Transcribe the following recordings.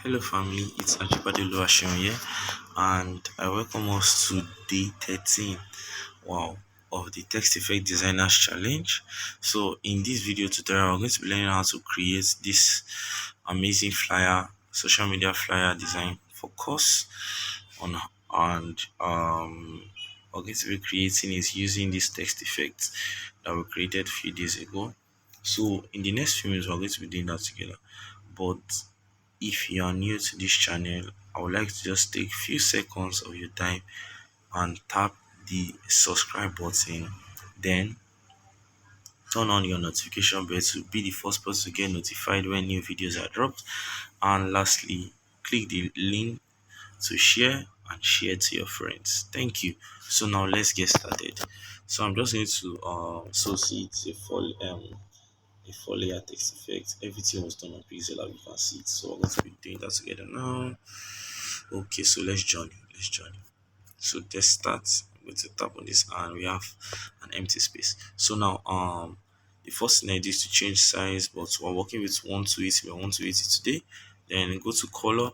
Hello family, it's Ajibade here and I welcome us to day 13 wow of the text effect designers challenge. So in this video tutorial we're going to be learning how to create this amazing flyer, social media flyer design for course on and we're going to be creating is using this text effect that we created a few days ago. So in the next few minutes we're going to be doing that together. But if you are new to this channel, I would like to just take few seconds of your time and tap the subscribe button, then turn on your notification bell to be the first person to get notified when new videos are dropped, and lastly click the link to share and share to your friends. Thank you. So now let's get started. So I'm just going to see it's a four layer text effect. Everything was done on Pixellab, you can see it. So we're going to be doing that together now. Okay, so let's join. So let's start. I'm going to tap on this and we have an empty space. So now the first thing I do is to change size, but we're working with 1 to 80. We want to 80 today. Then go to color,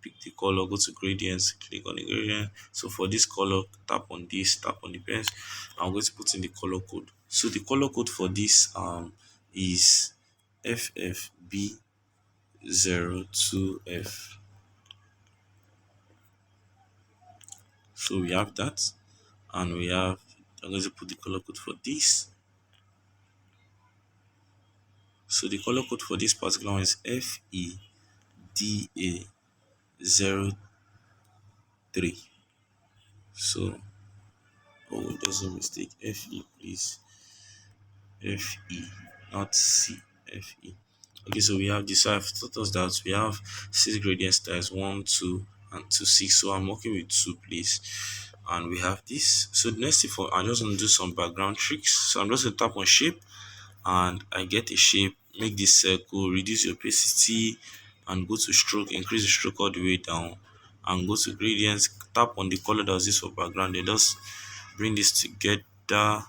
pick the color, go to gradients, click on the gradient. So for this color, tap on this, tap on the pens. I'm going to put in the color code. So the color code for this is FFB02F. So we have that, and I'm going to put the color code for this. So the color code for this particular one is FEDA03. So there's a mistake. FE, please. FE, not C. FE. Okay, so we have this. So I've taught us that we have 6 gradient styles, 1, 2, and 2, 6. So I'm working with 2, please. And we have this. So the next thing I'm just going to do some background tricks. So I'm just going to tap on shape and I get a shape, make this circle, reduce the opacity, and go to stroke, increase the stroke all the way down, and go to gradients, tap on the color that was this for background, then just bring this together,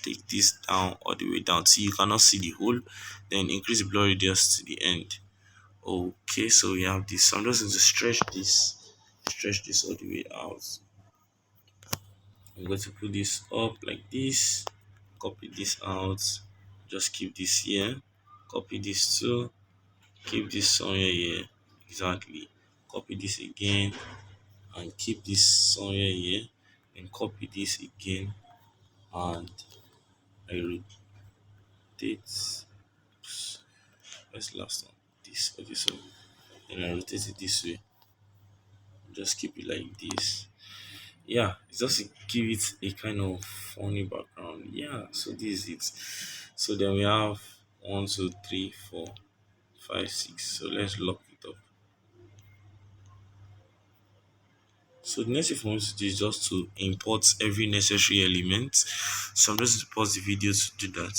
take this down all the way down till you cannot see the whole, then increase the blur radius to the end. Okay, so we have this. So I'm just going to stretch this all the way out. I'm going to put this up like this, copy this out, just keep this here, copy this too, keep this somewhere here, exactly, copy this again and keep this somewhere here, and copy this again and I rotate. Let's last one this. Okay, so then I rotate it this way, just keep it like this. Yeah, it's just to give it a kind of funny background. Yeah, so this is it. So then we have 1, 2, 3, 4, 5, 6. So let's lock it up. So the next thing for me to do is just to import every necessary element. So I'm just going to pause the video to do that.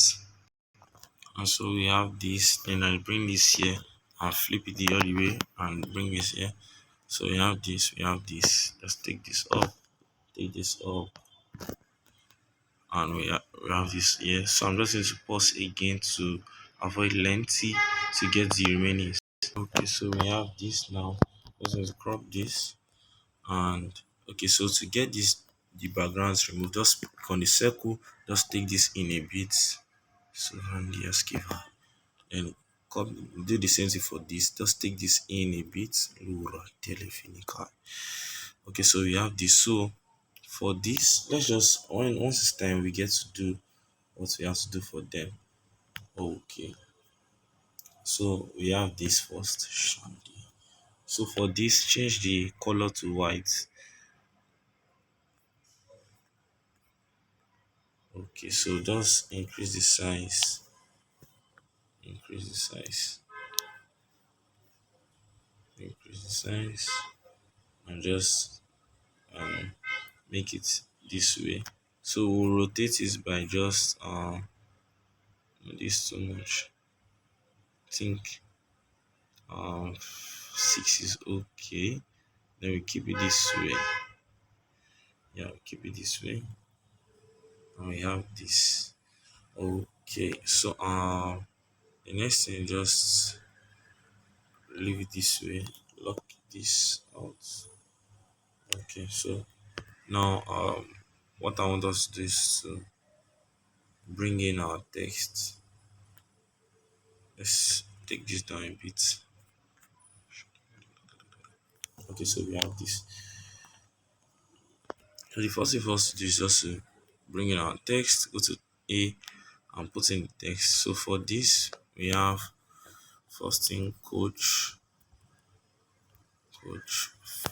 And so we have this, then I bring this here and flip it the other way and bring this here. So we have this, Just take this up, and we have this here. So I'm just going to pause again to avoid lengthy to get the remaining. Okay, so we have this now. Just going to crop this, and okay, so to get this the backgrounds removed, just click on the circle, just take this in a bit. So run the escape and do the same thing for this, just take this in a bit. Okay, so we have this. So for this, let's just once it's time we get to do what we have to do for them. Okay, so we have this first. So for this, change the color to white. Okay, so just increase the size, increase the size, increase the size, and just make it this way. So we'll rotate it by just this too much. I think 6 is okay. Then we keep it this way. Yeah, we keep it this way, and we have this. Okay, so the next thing, just leave it this way, lock this out. Okay, so now what I want us to do is to bring in our text. Let's take this down a bit. Okay, so we have this. So the first thing for us to do is just to bring in our text, go to A and put in the text. So for this, we have first thing coach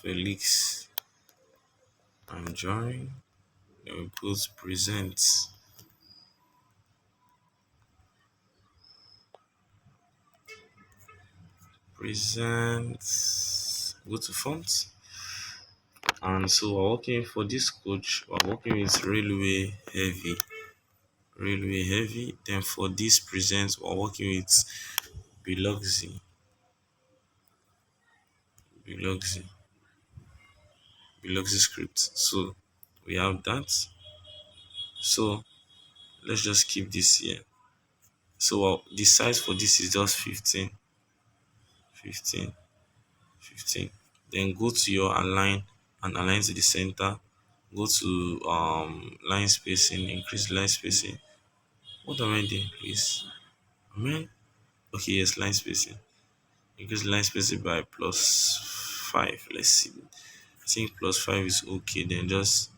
Felix and join. Then we put present, go to font. And so we're working for this coach, we're working with railway heavy. Then for this present, we're working with Biloxi, Biloxi, Biloxi script. So we have that. So let's just keep this here. So the size for this is just 15, 15, 15. Then go to your align and align to the center. Go to line spacing, increase line spacing. What am I doing, please? Am I okay? Yes, line spacing. Increase line spacing by +5. Let's see. I think +5 is okay. Then just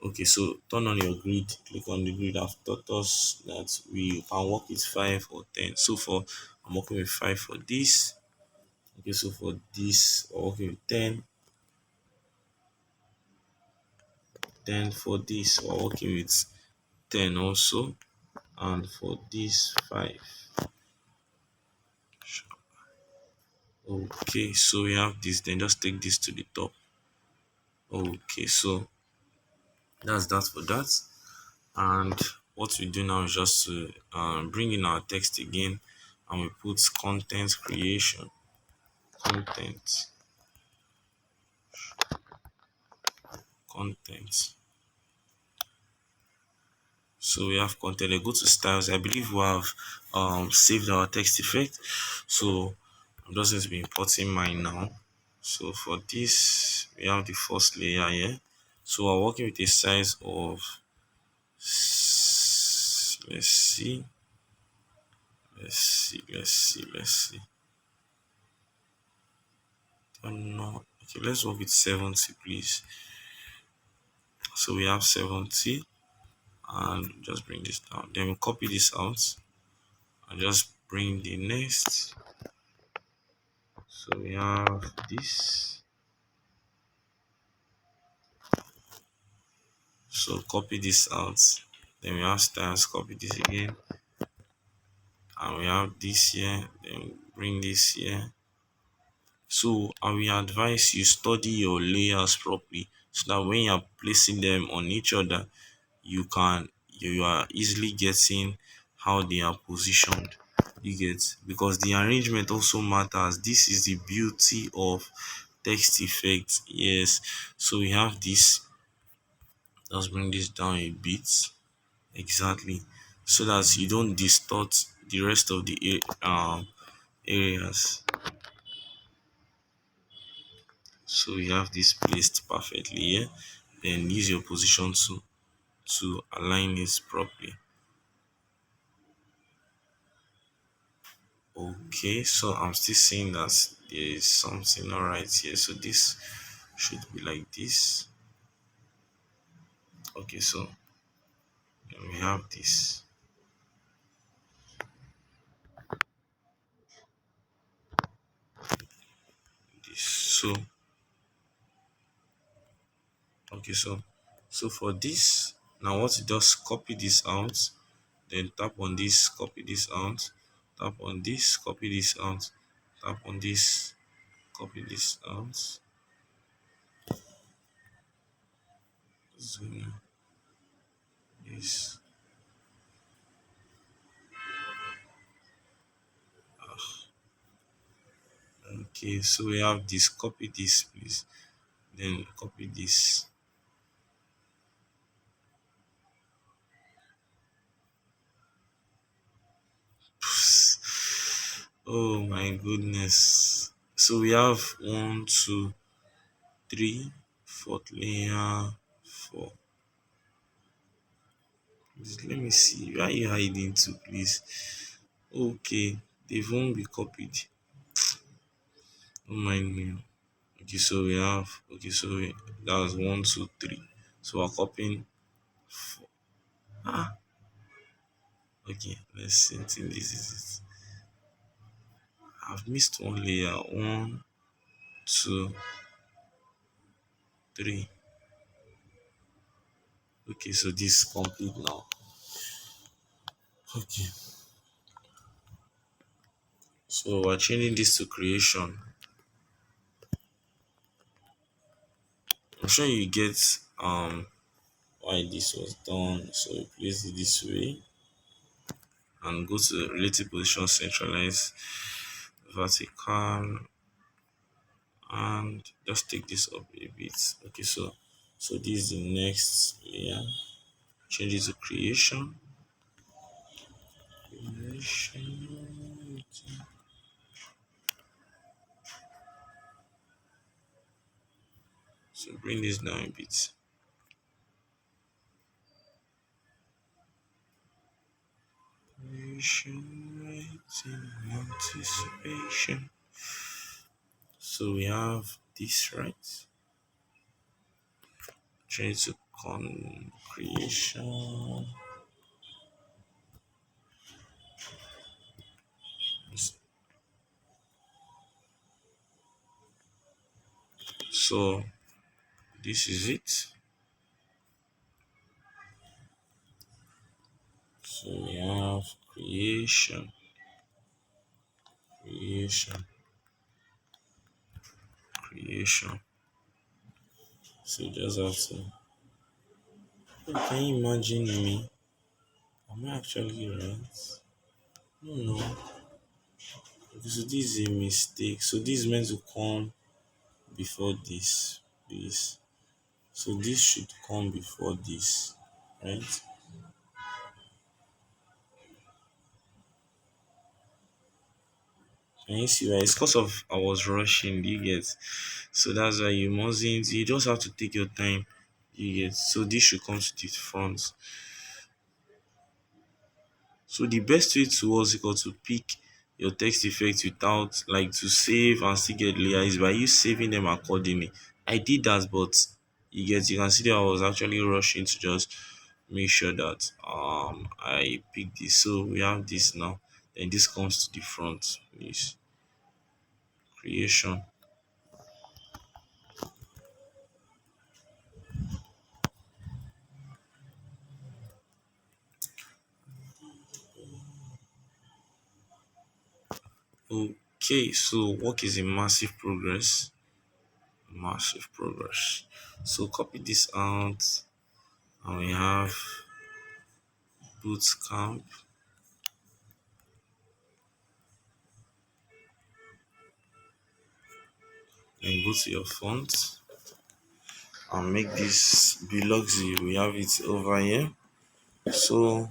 okay. So turn on your grid. Click on the grid. I've taught us that we can work with 5 or 10. So for I'm working with 5 for this. Okay, so for this, we're working with 10. Then for this, we're working with 10 also. And for this, 5. Okay, so we have this. Then just take this to the top. Okay, so that's that for that. And what we do now is just to bring in our text again, and we put content creation, content, content. So we have content. I go to styles. I believe we have saved our text effect. So I'm just going to be importing mine now. So for this, we have the first layer here. So we're working with a size of let's see, let's see. Oh no. Okay, let's work with 70, please. So we have 70, and just bring this down. Then we copy this out and just bring the next. So we have this. So copy this out. Then we have styles, copy this again. And we have this here. Then bring this here. So I will advise you study your layers properly so that when you are placing them on each other, you are easily getting how they are positioned. You get, because the arrangement also matters. This is the beauty of text effect. Yes. So we have this. Let's bring this down a bit. Exactly. So that you don't distort the rest of the areas. So you have this placed perfectly here. Then use your position to align it properly. Okay, so I'm still seeing that there is something not right here. So this should be like this. Okay, so then we have this. So okay, so for this, now what you just copy this out, then tap on this, copy this out, tap on this, copy this out, tap on this, copy this out. Zoom this. Okay, so we have this, copy this, please. Then copy this. Oh my goodness. So we have one, two, three, fourth layer, four. Let me see. Why are you hiding to, please? Okay, they won't be copied. Don't mind me. Okay, so we have that's one, two, three. So we're copying four. Ah, okay, let's see. I think this is it. I've missed one layer. One, two, three. Okay, so this is complete now. Okay, so we're changing this to creation. I'm sure you get why this was done. So we place it this way and go to relative position, centralize vertical, and just take this up a bit. Okay, so this is the next layer. Change it to creation. Creation. So bring this down a bit. Creation, waiting, anticipation. So we have this right. Change to con creation. So this is it. So we have creation, creation, creation. So you just have to. Oh, can you imagine me? Am I actually right? No, no. Okay, so this is a mistake. So this is meant to come before this. This. So this should come before this, right? Can you see why? It's because of I was rushing. You get. So that's why you mustn't. You just have to take your time. You get. So this should come to the front. So the best way to what's it called to pick your text effects without like to save and still get layer is by you saving them accordingly. I did that, but you can see that I was actually rushing to just make sure that I pick this. So we have this now. Then this comes to the front. This creation. Okay, so work is in massive progress. Massive progress. So copy this out and we have bootcamp. Then go to your font and make this Biloxi. We have it over here. So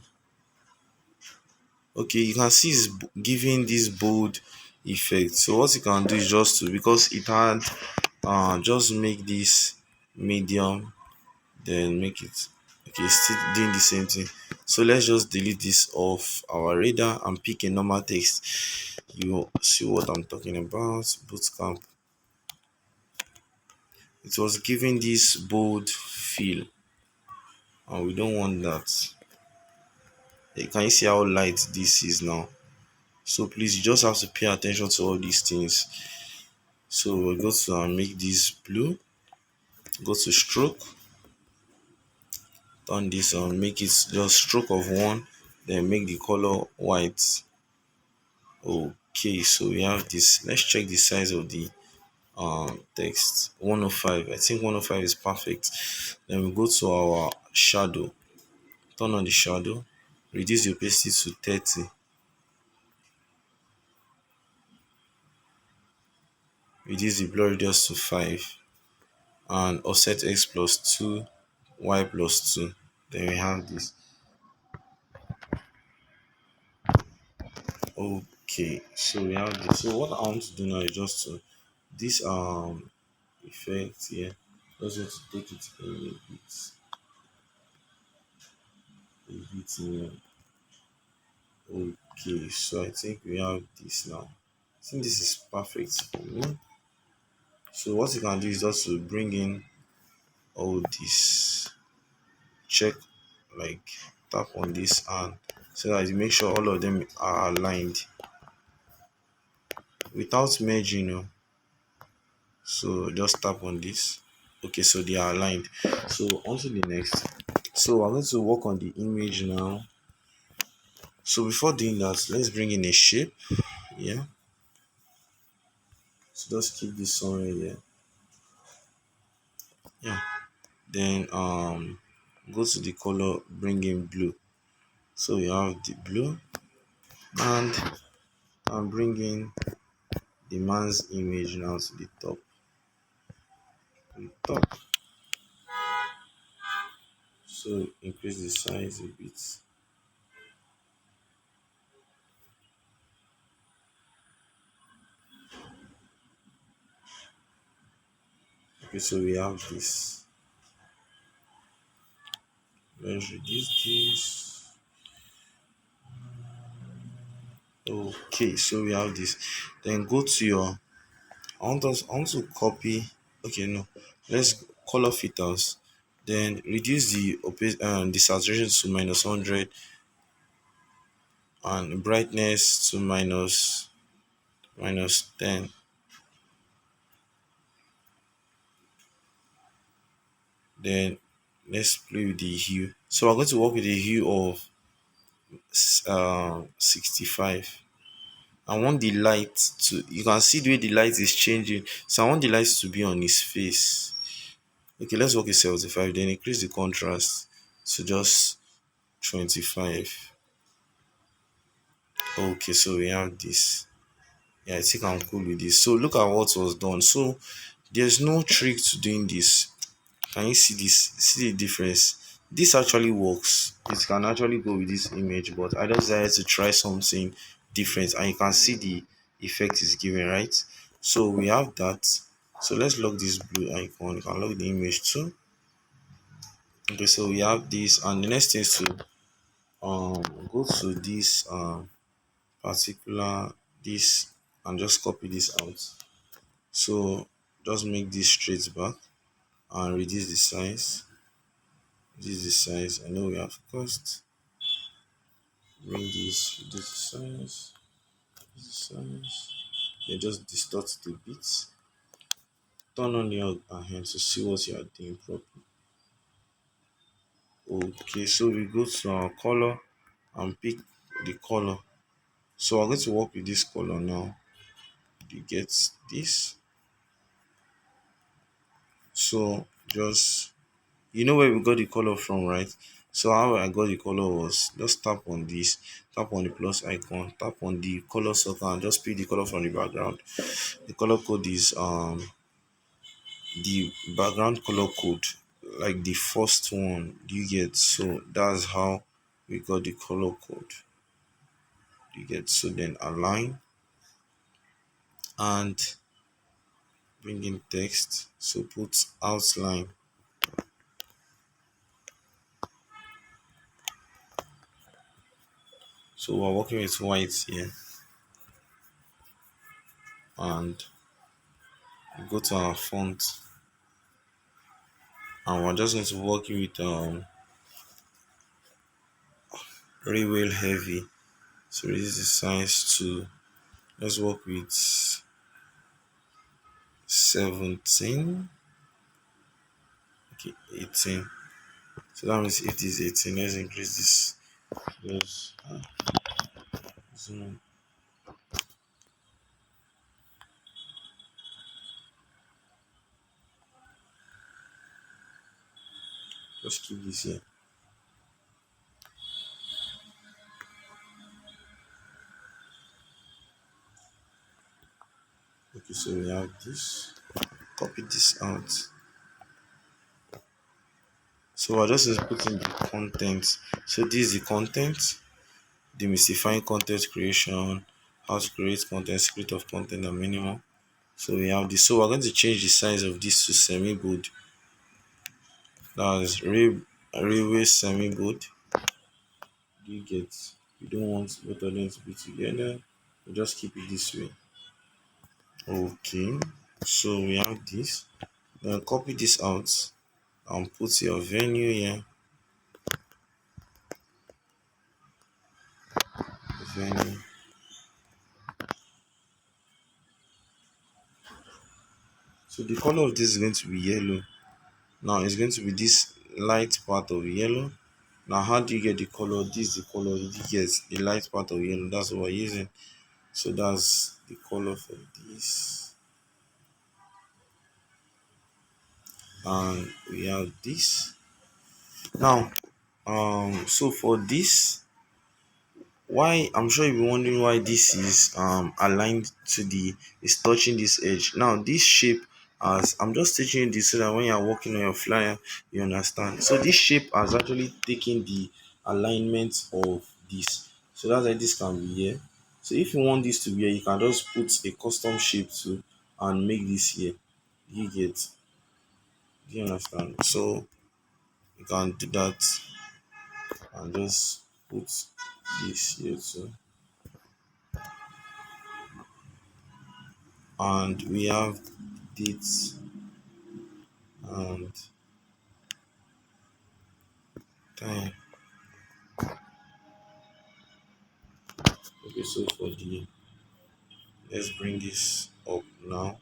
okay, you can see it's giving this bold effect. So what you can do is just to because it had just make this medium, then make it okay, still doing the same thing. So let's just delete this off our radar and pick a normal text. You see what I'm talking about. Bootcamp. It was giving this bold feel, and we don't want that. Can you see how light this is now? So please, you just have to pay attention to all these things. So we'll go to make this blue, go to stroke, turn this on, make it just stroke of one, then make the color white. Okay, so we have this. Let's check the size of the text. 105. I think 105 is perfect. Then we go to our shadow, turn on the shadow, reduce the opacity to 30, reduce the blur radius to 5, and offset x plus 2, y plus 2. Then we have this. Okay, so we have this. So what I want to do now is just to this effect here, just want to take it a bit near. Okay, so I think we have this now. I think this is perfect for me. So what you can do is just to bring in all this, check, like tap on this, and so that you make sure all of them are aligned without merging. So just tap on this. Okay, so they are aligned. So on to the next. So I'm going to work on the image now. So before doing that, let's bring in a shape. Yeah. So just keep this somewhere here. Yeah. Then go to the color, bring in blue. So we have the blue, and bring in the man's image now to the top. So increase the size a bit. Okay, so we have this. Let's reduce this. Okay, so we have this. Then go to your, I want to copy. Okay, no, let's color filters. Then reduce the the saturation to -100, and brightness to -10. Then let's play with the hue. So I'm going to work with a hue of 65. I want the light to, you can see the way the light is changing. So I want the light to be on his face. Okay, let's work with 75. Then increase the contrast to just 25. Okay, so we have this. Yeah, I think I'm cool with this. So look at what was done. So there's no trick to doing this. Can you see this? See the difference? This actually works. It can actually go with this image, but I just decided to try something different, and you can see the effect is giving, right? So we have that. So let's lock this blue icon. You can lock the image too. Okay, so we have this, and the next thing is to go to this particular this, and just copy this out. So just make this straight back and reduce the size. Reduce the size. I know we have cost. Bring this, reduce the size, reduce the size. Yeah, just distort it a bit. Turn on your hand to see what you are doing properly. Okay, so we go to our color and pick the color. So I'm going to work with this color now. You get this. So just, you know where we got the color from, right? So how I got the color was just tap on this, tap on the plus icon, tap on the color circle, and just pick the color from the background. The color code is the background color code, like the first one you get. So that's how we got the color code. You get, so then align and bring in text. So put outline. So we're working with white here, and go to our font, and we're just going to work with Railway Heavy. So this is the size to, let's work with 17. Okay, 18. So that means if this is 18, let's increase this. Just zoom. Just keep this here. Okay, so we have this. Copy this out. So we're just putting the content. So this is the content, demystifying content creation, how to create content, script of content and minimum. So we have this. So we're going to change the size of this to semi bold. That's railway semi bold. You get, you don't want both of them to be together. You just keep it this way. Okay. So we have this. Then copy this out and put your venue here. Venue. So the color of this is going to be yellow. Now it's going to be this light part of yellow. Now how do you get the color? This is the color you get, the light part of yellow. That's what we're using. So that's the color for this. And we have this. Now so for this, why, I'm sure you'll be wondering why this is aligned to the, is touching this edge. Now this shape, as I'm just teaching you this so that when you're working on your flyer you understand. So this shape has actually taken the alignment of this, so that's why this can be here. So if you want this to be here, you can just put a custom shape to and make this here. You get, do you understand? So you can do that and just put this here too. And we have dates and time. Okay, so for the, let's bring this up now.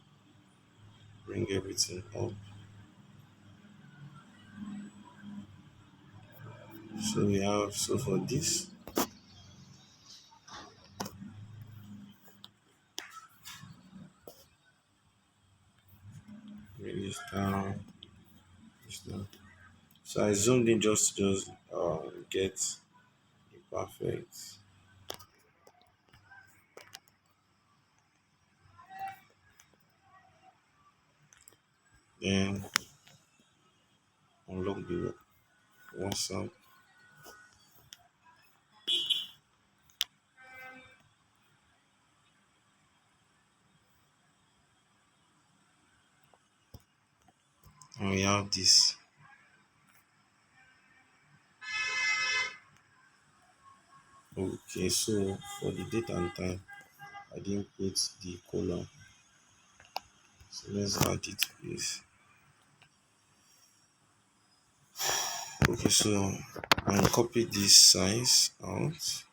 Bring everything up. So we have, so for this, bring this down, this down. So I zoomed in just get the perfect. Then unlock the WhatsApp. And we have this. Okay, so for the date and time, I didn't put the column. So let's add it, please. Okay, so and copy this size out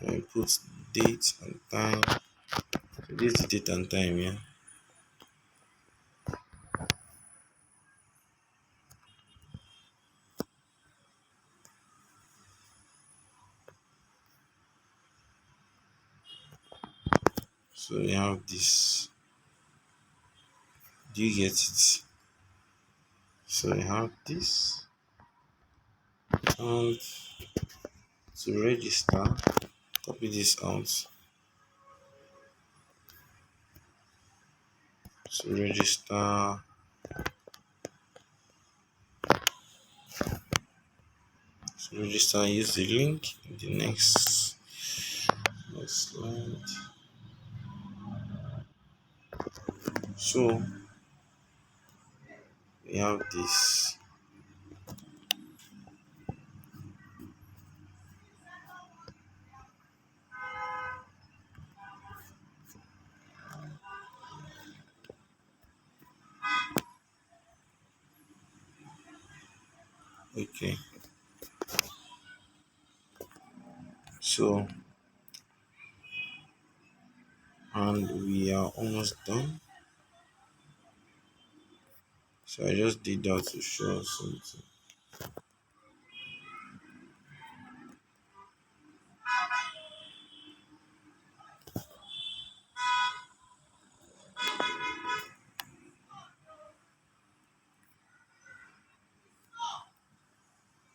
and put date and time. So this is the date and time, yeah. So we have this. Do you get it? So we have this, and to register, copy this out. To register, use the link in the next slide. So we have this. Okay, so and we are almost done. So I just did that to show something.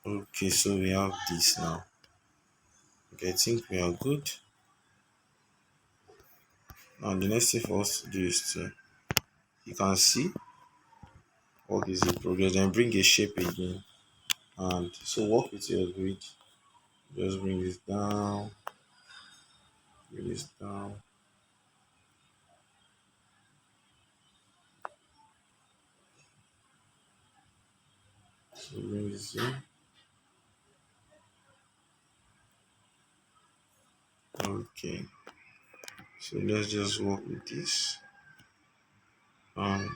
Okay, so we have this now. Okay, I think we are good. Now the next thing for us to do is to, you can see work is in progress. Then bring a shape again, and so work with your grid. Just bring this down, So bring this in. Okay, so let's just work with this, and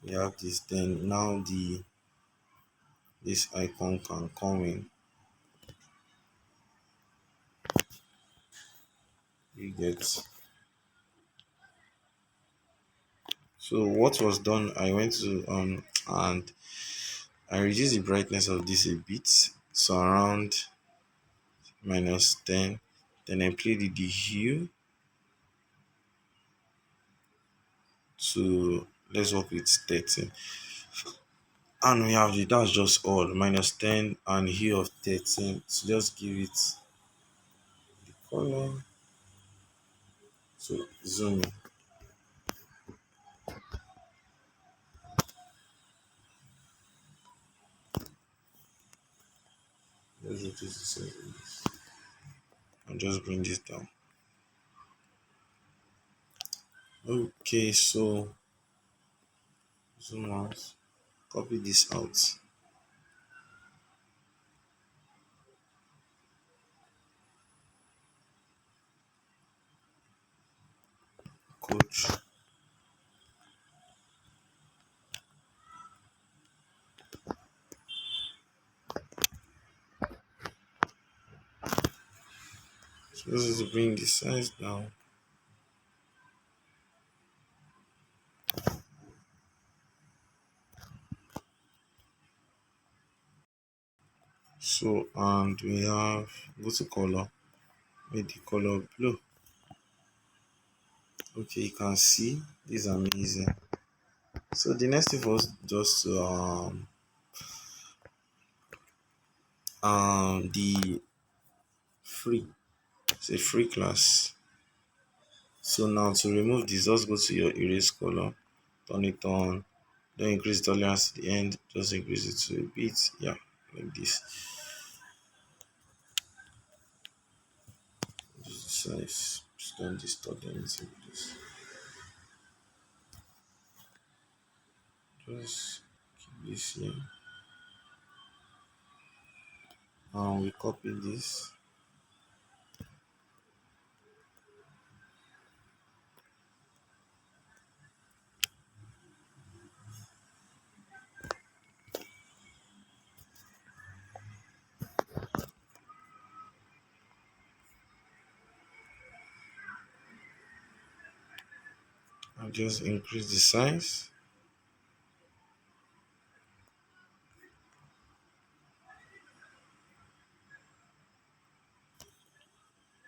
we have this. Then now the this icon can come in. You get. So what was done, I went to and I reduced the brightness of this a bit, so around -10. Then I played with the hue to, let's work with 13. And we have the, that's just all, -10 and hue of 13. So just give it the color. So zoom in. Let's reduce the size of this and just bring this down. Okay, so zoom out, copy this out, coach. So this is to bring the size down. So and we have, go to color, make the color blue. Okay, you can see this is amazing. So the next thing for us just to the free, it's a free class. So now to remove this, just go to your erase color, turn it on, don't increase tolerance to the end, just increase it to a bit, yeah, like this. This is the size, just don't distort anything with this. Just keep this here. And we copy this. And just increase the size.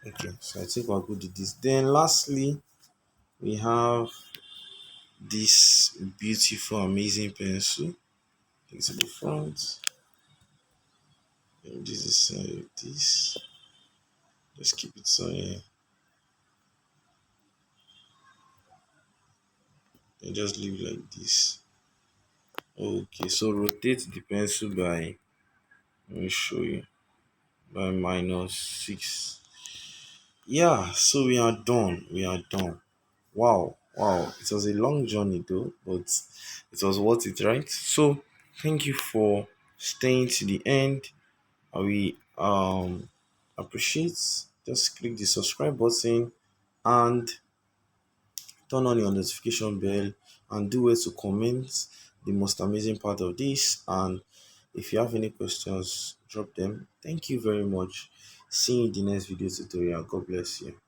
Okay, so I think we're good with this. Then lastly, we have this beautiful, amazing pencil. Take it to the front. And this is this. Just keep it so here. And just leave it like this. Okay, so rotate the pencil by, let me show you, by -6. Yeah, so we are done. We are done. Wow, wow. It was a long journey though, but it was worth it, right? So thank you for staying to the end. We appreciate, just click the subscribe button and turn on your notification bell, and do well to comment the most amazing part of this. And if you have any questions, drop them. Thank you very much. See you in the next video tutorial. God bless you.